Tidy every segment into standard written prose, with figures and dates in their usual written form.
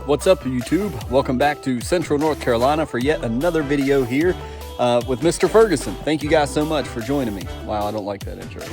What's up, YouTube? Welcome back to Central North Carolina for yet another video here with Mr. Ferguson. Thank you guys so much for joining me. Wow, I don't like that intro.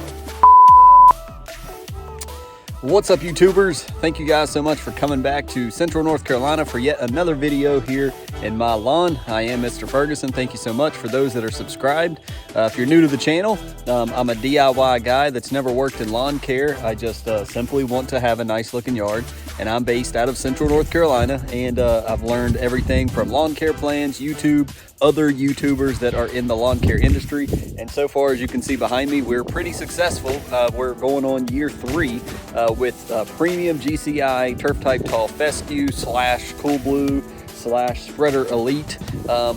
What's up, YouTubers? Thank you guys so much for coming back to Central North Carolina for yet another video here in my lawn. I am Mr. Ferguson. Thank you so much for those that are subscribed. If you're new to the channel, I'm a DIY guy that's never worked in lawn care. I just simply want to have a nice looking yard, and I'm based out of Central North Carolina, and I've learned everything from lawn care plans, YouTube, other YouTubers that are in the lawn care industry, and so far, as you can see behind me, we're pretty successful. We're going on year 3 with premium GCI turf type tall fescue / cool blue / spreader elite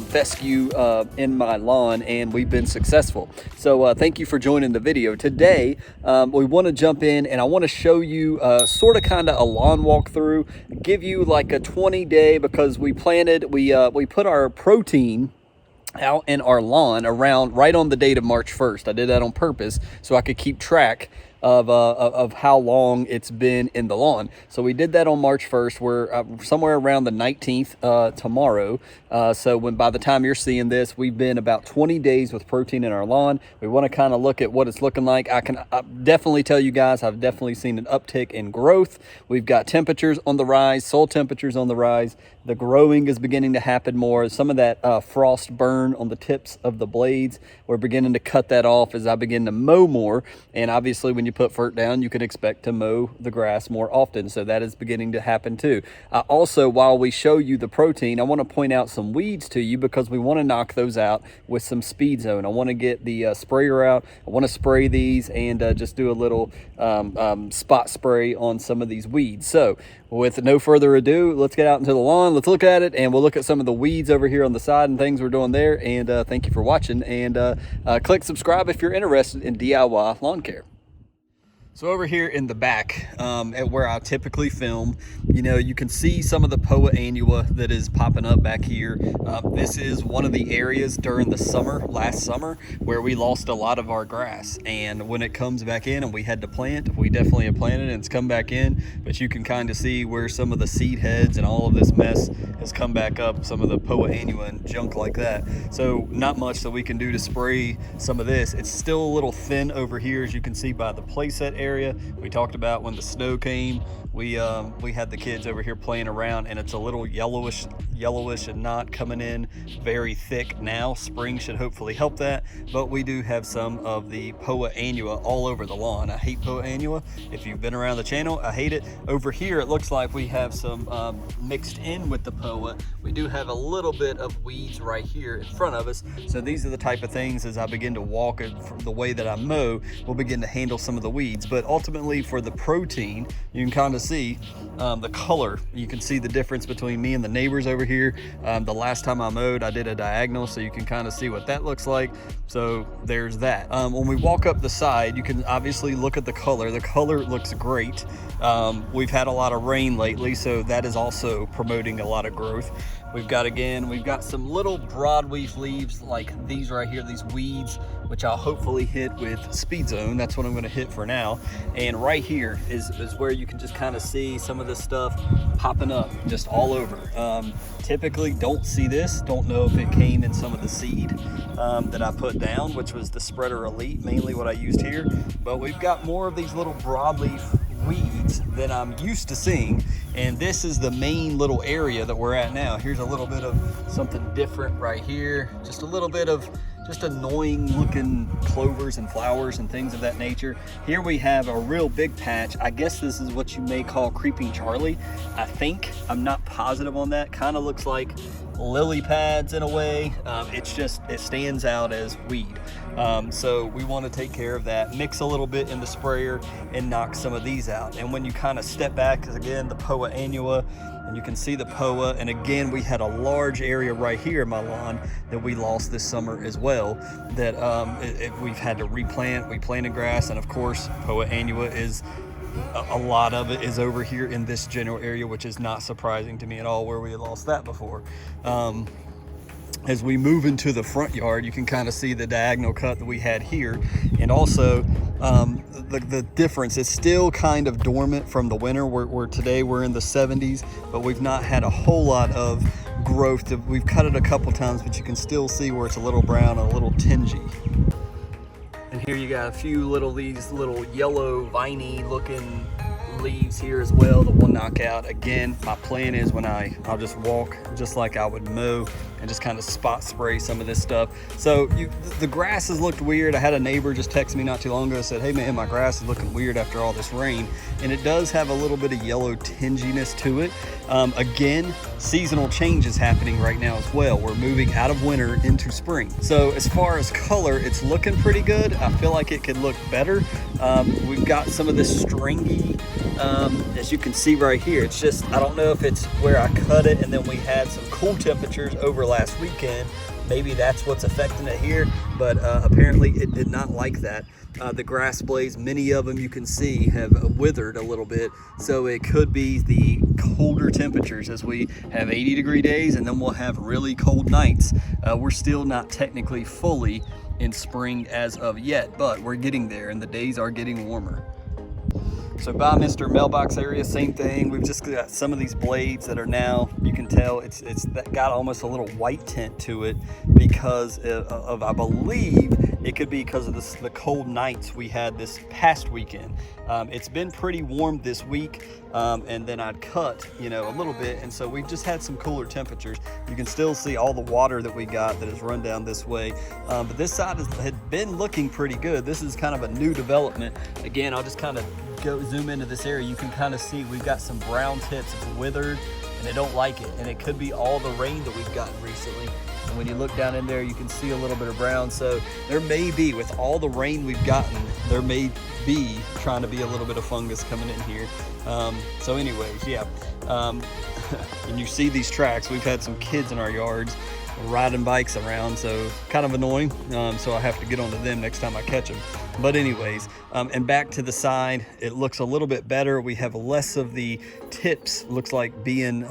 fescue in my lawn, and we've been successful. So thank you for joining the video. Today we want to jump in and I want to show you sort of kind of a lawn walkthrough, give you like a 20-day, because we planted, we put our Protene out in our lawn around right on the date of March 1st. I did that on purpose so I could keep track of how long it's been in the lawn. So we did that on March 1st. We're somewhere around the 19th tomorrow. So by the time you're seeing this, we've been about 20 days with Protene in our lawn. We want to kind of look at what it's looking like. I definitely tell you guys, I've definitely seen an uptick in growth. We've got temperatures on the rise, soil temperatures on the rise. The growing is beginning to happen more. Some of that frost burn on the tips of the blades, we're beginning to cut that off as I begin to mow more. And obviously when you put fert down, you can expect to mow the grass more often. So that is beginning to happen too. Also, while we show you the Protene, I want to point out some weeds to you because we want to knock those out with some Speed Zone. I want to get the sprayer out. I want to spray these and just do a little spot spray on some of these weeds. So with no further ado, let's get out into the lawn. Let's look at it, and we'll look at some of the weeds over here on the side and things we're doing there. And thank you for watching, and click subscribe if you're interested in DIY lawn care. So over here in the back, at where I typically film, you know, you can see some of the Poa annua that is popping up back here. This is one of the areas during the summer, last summer, where we lost a lot of our grass. And when it comes back in and we had to plant, we definitely have planted and it's come back in. But you can kind of see where some of the seed heads and all of this mess has come back up, some of the Poa annua and junk like that. So not much that we can do to spray some of this. It's still a little thin over here, as you can see by the playset area. We talked about when the snow came, we had the kids over here playing around, and it's a little yellowish and not coming in very thick now. Spring should hopefully help that, but we do have some of the Poa annua all over the lawn. I hate Poa annua. If you've been around the channel, I hate it. Over here, it looks like we have some mixed in with the Poa. We do have a little bit of weeds right here in front of us. So these are the type of things, as I begin to walk the way that I mow, we'll begin to handle some of the weeds. But ultimately for the Protene, you can kind of see the color. You can see the difference between me and the neighbors over here. The last time I mowed, I did a diagonal, so you can kind of see what that looks like. So there's that. When we walk up the side, you can obviously look at the color. The color looks great. We've had a lot of rain lately, so that is also promoting a lot of growth. We've got some little broadleaf leaves like these right here, these weeds, which I'll hopefully hit with Speed Zone. That's what I'm going to hit for now. And right here is where you can just kind of see some of this stuff popping up just all over. Typically don't see this, don't know if it came in some of the seed that I put down, which was the spreader elite, mainly what I used here. But we've got more of these little broadleaf weeds than I'm used to seeing, and this is the main little area that we're at now. Here's a little bit of something different right here, just a little bit of just annoying looking clovers and flowers and things of that nature. Here we have a real big patch. I guess this is what you may call creeping Charlie. I think, I'm not positive on that. Kind of looks like lily pads in a way. It stands out as weed. So we want to take care of that, mix a little bit in the sprayer and knock some of these out. And when you kind of step back, because again, the Poa annua, and you can see the Poa, and again, we had a large area right here in my lawn that we lost this summer as well, that we've had to replant. We planted grass, and of course, Poa annua is a lot of it is over here in this general area, which is not surprising to me at all, where we had lost that before. As we move into the front yard, you can kind of see the diagonal cut that we had here, and also the difference. It's still kind of dormant from the winter. Where today we're in the 70s, but we've not had a whole lot of growth. We've cut it a couple times, but you can still see where it's a little brown and a little tingy. And here you got a few these little yellow viney looking leaves here as well that we'll knock out. Again, my plan is I'll just walk just like I would mow and just kind of spot spray some of this stuff. So the grass has looked weird. I had a neighbor just text me not too long ago and said, hey man, my grass is looking weird after all this rain. And it does have a little bit of yellow tinginess to it. Again, seasonal change is happening right now as well. We're moving out of winter into spring. So as far as color, it's looking pretty good. I feel like it could look better. We've got some of this stringy, as you can see right here. It's just, I don't know if it's where I cut it and then we had some cool temperatures over last weekend. Maybe that's what's affecting it here, but apparently it did not like that. The grass blades, many of them you can see have withered a little bit, so it could be the colder temperatures as we have 80-degree days and then we'll have really cold nights. We're still not technically fully in spring as of yet, but we're getting there and the days are getting warmer. So by Mr. Mailbox area, same thing. We've just got some of these blades that are now, you can tell it's got almost a little white tint to it because of I believe it could be because of the cold nights we had this past weekend. It's been pretty warm this week, and then I'd cut, a little bit, and so we've just had some cooler temperatures. You can still see all the water that we got that has run down this way, but this side had been looking pretty good. This is kind of a new development. Again, I'll just kind of zoom into this area. You can kind of see we've got some brown tips. It's withered and they don't like it, and it could be all the rain that we've gotten recently. And when you look down in there, you can see a little bit of brown. So there may be, with all the rain we've gotten, there may be trying to be a little bit of fungus coming in here. So anyways, yeah. And you see these tracks. We've had some kids in our yards riding bikes around, so kind of annoying. So I have to get onto them next time I catch them. But anyways, and back to the side, it looks a little bit better. We have less of the tips, looks like being,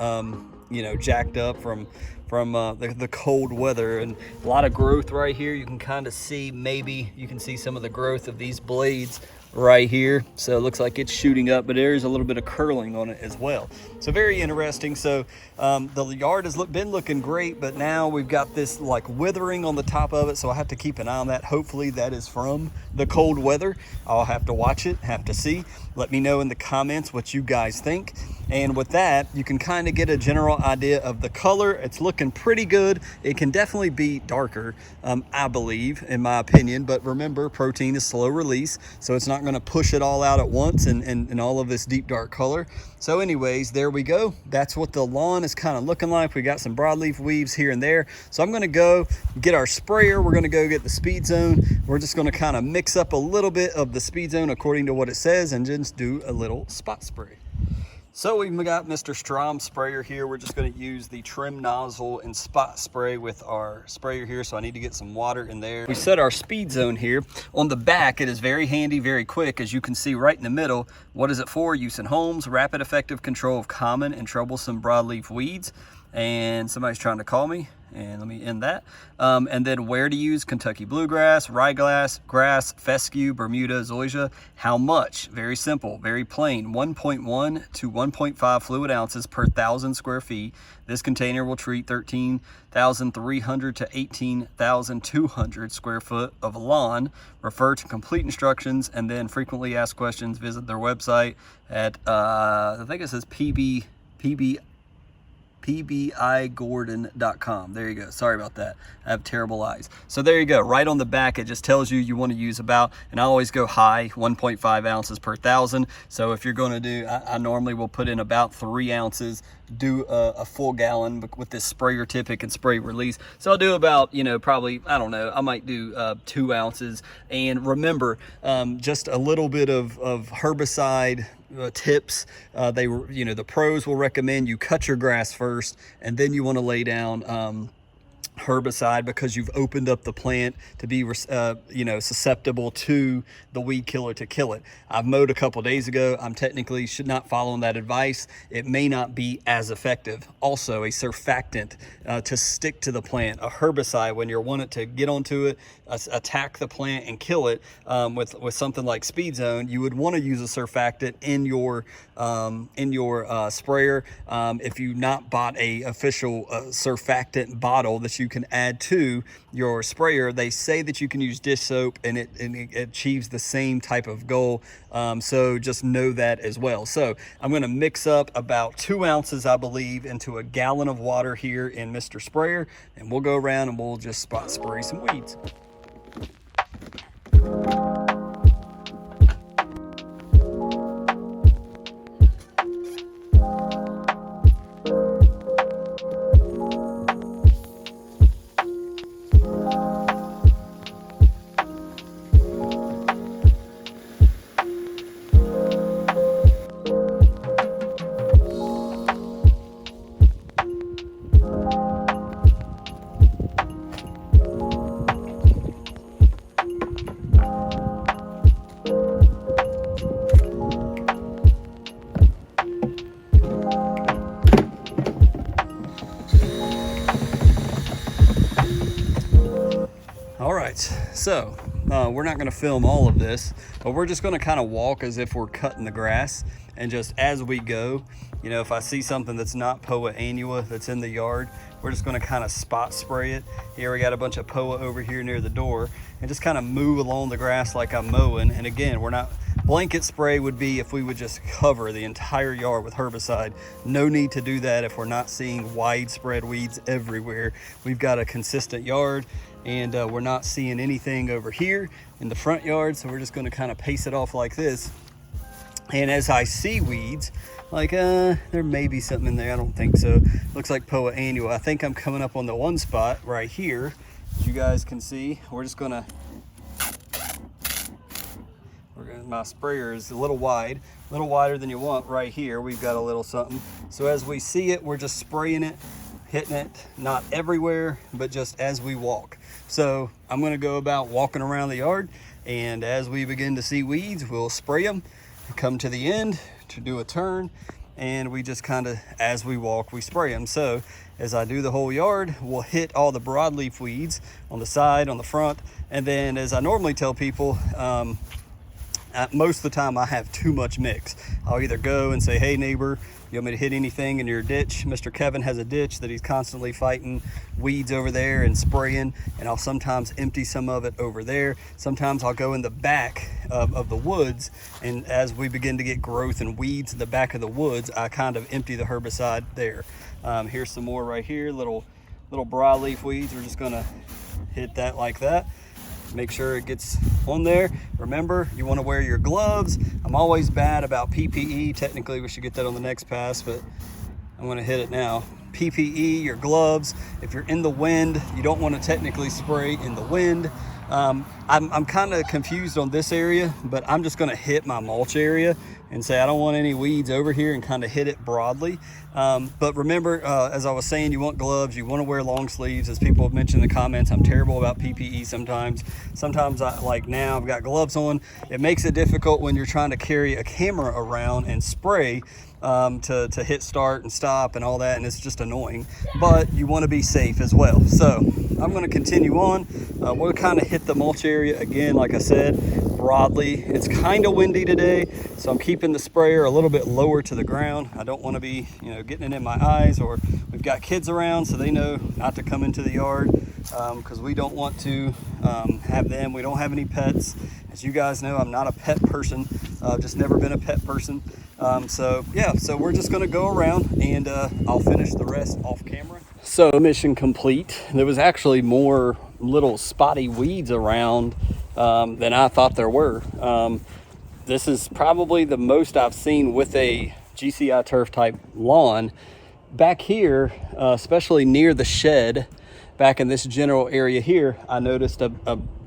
jacked up from the cold weather, and a lot of growth right here. You can kind of see, maybe you can see some of the growth of these blades right here. So it looks like it's shooting up, but there is a little bit of curling on it as well. So very interesting. So the yard has been looking great, but now we've got this like withering on the top of it. So I have to keep an eye on that. Hopefully that is from the cold weather. I'll have to watch it, have to see. Let me know in the comments what you guys think. And with that, you can kind of get a general idea of the color. It's looking pretty good. It can definitely be darker, I believe, in my opinion. But remember, Protene is slow release, so it's not going to push it all out at once and all of this deep dark color. So anyways, there we go. That's what the lawn is kind of looking like. We got some broadleaf weaves here and there. So I'm going to go get our sprayer. We're going to go get the Speed Zone. We're just going to kind of mix up a little bit of the Speed Zone according to what it says and just do a little spot spray. So we've got Mr. Strom sprayer here. We're just going to use the trim nozzle and spot spray with our sprayer here. So I need to get some water in there. We set our Speed Zone here. On the back, it is very handy, very quick. As you can see right in the middle, what is it for? Use in homes, rapid effective control of common and troublesome broadleaf weeds. And somebody's trying to call me. And let me end that. And then where to use: Kentucky bluegrass, ryegrass, grass, fescue, Bermuda, zoysia. How much? Very simple, very plain. 1.1 to 1.5 fluid ounces per 1,000 square feet. This container will treat 13,300 to 18,200 square foot of lawn. Refer to complete instructions and then frequently asked questions. Visit their website at, I think it says pbigordon.com. There you go. Sorry about that. I have terrible eyes. So there you go. Right on the back, it just tells you want to use about, and I always go high, 1.5 ounces per 1,000. So if you're going to do, I normally will put in about 3 ounces, do a full gallon, but with this sprayer tip, it can spray release. So I'll do about, probably, I don't know, I might do 2 ounces. And remember, just a little bit of herbicide tips. The pros will recommend you cut your grass first, and then you want to lay down herbicide because you've opened up the plant to be susceptible to the weed killer to kill it. I've mowed a couple days ago. I'm technically should not follow that advice. It may not be as effective. Also, a surfactant to stick to the plant, a herbicide when you're wanting to get onto it, attack the plant and kill it with something like Speed Zone. You would want to use a surfactant in your sprayer. If you not bought a official surfactant bottle that you can add to your sprayer, they say that you can use dish soap and it achieves the same type of goal. So just know that as well. So I'm going to mix up about 2 ounces, I believe, into a gallon of water here in Mr. Sprayer, and we'll go around and we'll just spot spray some weeds. All right, so we're not going to film all of this, but we're just going to kind of walk as if we're cutting the grass, and just as we go, you know, if I see something that's not Poa annua that's in the yard, we're just going to kind of spot spray it. Here we got a bunch of Poa over here near the door, and just kind of move along the grass like I'm mowing. And again, we're not, blanket spray would be if we would just cover the entire yard with herbicide. No need to do that if we're not seeing widespread weeds everywhere. We've got a consistent yard, and we're not seeing anything over here in the front yard, so we're just going to kind of pace it off like this. And as I see weeds, like there may be something in there, I don't think so. Looks like Poa annua. I think I'm coming up on the one spot right here, as you guys can see. We're just gonna, my sprayer is a little wide, a little wider than you want right here. We've got a little something. So as we see it, we're just spraying it, hitting it, not everywhere, but just as we walk. So I'm gonna go about walking around the yard, and as we begin to see weeds, we'll spray them, come to the end to do a turn, and we just kind of, as we walk, we spray them. So as I do the whole yard, we'll hit all the broadleaf weeds on the side, on the front, and then as I normally tell people, most of the time I have too much mix. I'll either go and say, hey neighbor, you want me to hit anything in your ditch? Mr. Kevin has a ditch that he's constantly fighting weeds over there and spraying, and I'll sometimes empty some of it over there. Sometimes I'll go in the back of the woods, and as we begin to get growth and weeds in the back of the woods, I kind of empty the herbicide there. Here's some more right here, little broadleaf weeds. We're just gonna hit that like that. Make sure it gets on there. Remember, you want to wear your gloves. I'm always bad about PPE. Technically, we should get that on the next pass, but I'm going to hit it now. PPE, your gloves. If you're in the wind, you don't want to technically spray in the wind. I'm kind of confused on this area, but I'm just going to hit my mulch area and say I don't want any weeds over here, and kind of hit it broadly. But remember, as I was saying, you want gloves, you want to wear long sleeves. As people have mentioned in the comments, I'm terrible about PPE sometimes. Sometimes like now I've got gloves on. It makes it difficult when you're trying to carry a camera around and spray to hit start and stop and all that, and it's just annoying, but you want to be safe as well. So I'm going to continue on. We'll kind of hit the mulch area again, like I said, broadly. It's kind of windy today, so I'm keeping the sprayer a little bit lower to the ground. I don't want to be, getting it in my eyes, or we've got kids around, so they know not to come into the yard, because we don't want to have them. We don't have any pets. As you guys know, I'm not a pet person. I've just never been a pet person. So we're just going to go around, and I'll finish the rest off camera. So mission complete. There was actually more little spotty weeds around than I thought there were. This is probably the most I've seen with a GCI turf type lawn. Back here, especially near the shed, back in this general area here, I noticed a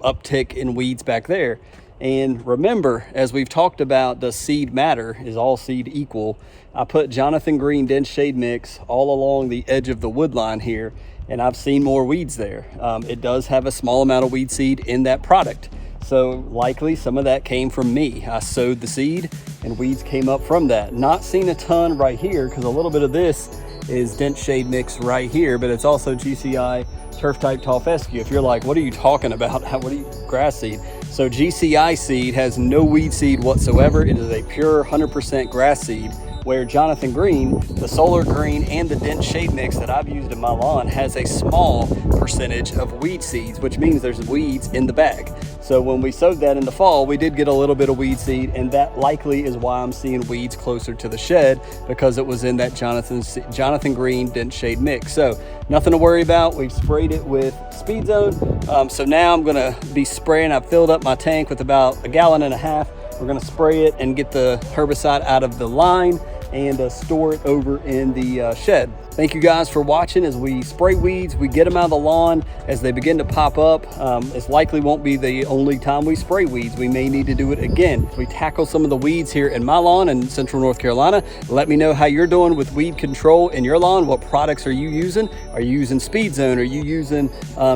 uptick in weeds back there. And remember, as we've talked about, does seed matter? Is all seed equal? I put Jonathan Green Dense Shade Mix all along the edge of the wood line here, and I've seen more weeds there. It does have a small amount of weed seed in that product. So likely some of that came from me. I sowed the seed and weeds came up from that. Not seen a ton right here because a little bit of this is Dense Shade Mix right here, but it's also GCI Turf Type Tall Fescue. If you're like, what are you talking about? What are you, grass seed? So GCI seed has no weed seed whatsoever. It is a pure 100% grass seed, where Jonathan Green, the Solar Green, and the Dense Shade Mix that I've used in my lawn has a small percentage of weed seeds, which means there's weeds in the bag. So when we sowed that in the fall, we did get a little bit of weed seed, and that likely is why I'm seeing weeds closer to the shed, because it was in that Jonathan Green Dense Shade Mix. So nothing to worry about. We've sprayed it with Speed Zone. So now I'm gonna be spraying. I've filled up my tank with about 1.5 gallons. We're gonna spray it and get the herbicide out of the line and store it over in the shed. Thank you guys for watching. As we spray weeds, we get them out of the lawn as they begin to pop up. It likely won't be the only time we spray weeds. We may need to do it again. We tackle some of the weeds here in my lawn in Central North Carolina. Let me know how you're doing with weed control in your lawn. What products are you using? Are you using Speed Zone? Are you using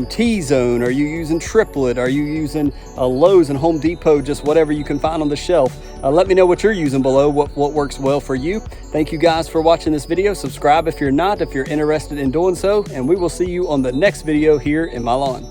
T-Zone? Are you using Triplet? Are you using Lowe's and Home Depot? Just whatever you can find on the shelf. Let me know what you're using below, what works well for you. Thank you guys for watching this video. Subscribe if you're not, if you're interested in doing so, and we will see you on the next video here in my lawn.